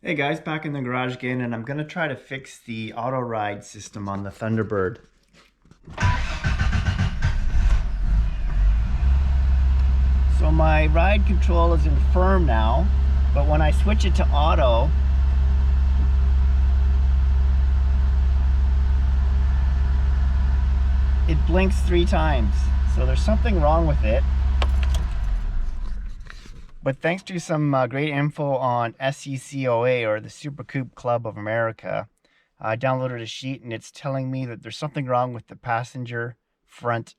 Hey guys, back in the garage again, and I'm gonna try to fix the Autoride system on the Thunderbird. So my ride control is in firm now, but when I switch it to auto, it blinks 3 times. So there's something wrong with it. But thanks to some great info on SCCOA, or the Super Coupe Club of America, I downloaded a sheet and it's telling me that there's something wrong with the passenger front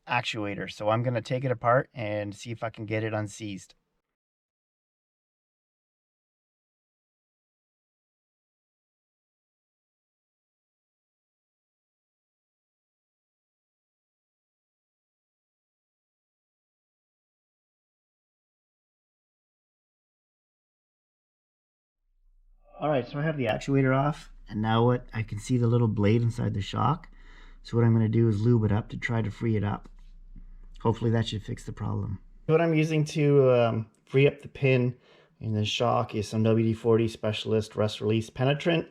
actuator. So I'm going to take it apart and see if I can get it unseized. Alright, so I have the actuator off, and now what I can see the little blade inside the shock. So what I'm going to do is lube it up to try to free it up. Hopefully that should fix the problem. What I'm using to free up the pin in the shock is some WD-40 Specialist Rust Release Penetrant.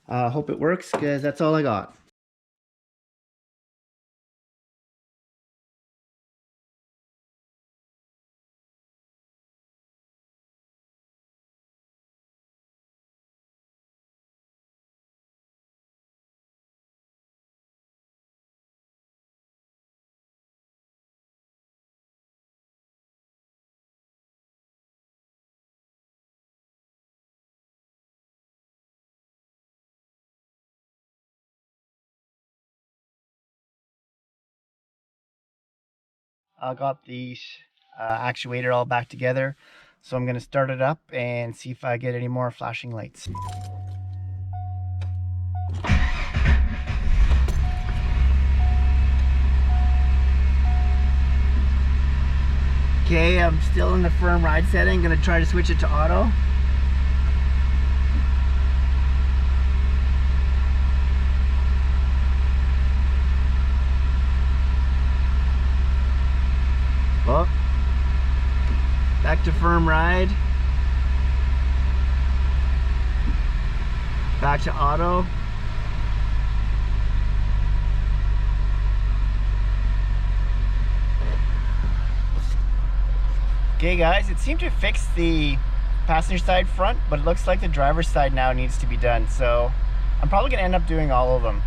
Hope it works, because that's all I got. I got the actuator all back together, so I'm going to start it up and see if I get any more flashing lights. Okay, I'm still in the firm ride setting. Going to try to switch it to auto. Oh, back to firm ride. Back to auto. Okay guys, it seemed to fix the passenger side front, but it looks like the driver's side now needs to be done. So I'm probably gonna end up doing all of them.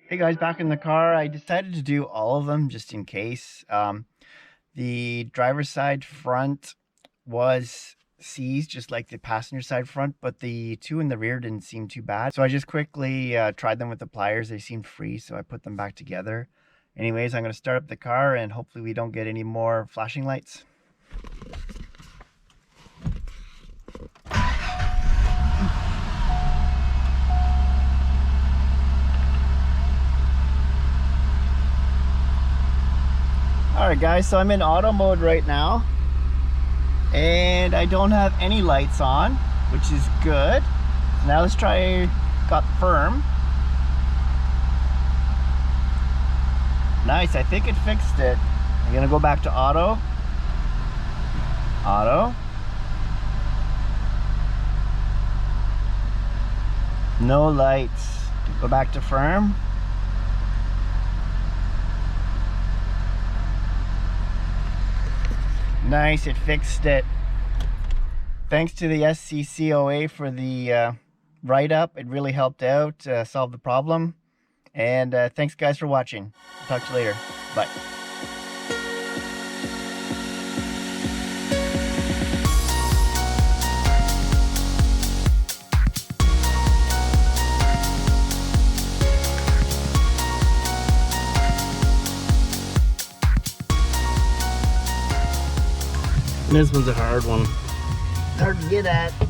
Hey guys, back in the car. I decided to do all of them just in case. The driver's side front was seized just like the passenger side front, but the two in the rear didn't seem too bad. So I just quickly tried them with the pliers. They seemed free, so I put them back together. Anyways, I'm going to start up the car and hopefully we don't get any more flashing lights. Alright guys, so I'm in auto mode right now, and I don't have any lights on, which is good. So now let's try got firm. Nice, I think it fixed it. I'm gonna go back to auto. Auto. No lights. Go back to firm. Nice, it fixed it. Thanks to the SCCOA for the write-up. It really helped out, solve the problem. And thanks guys for watching. Talk to you later. Bye. This one's a hard one. Hard to get at.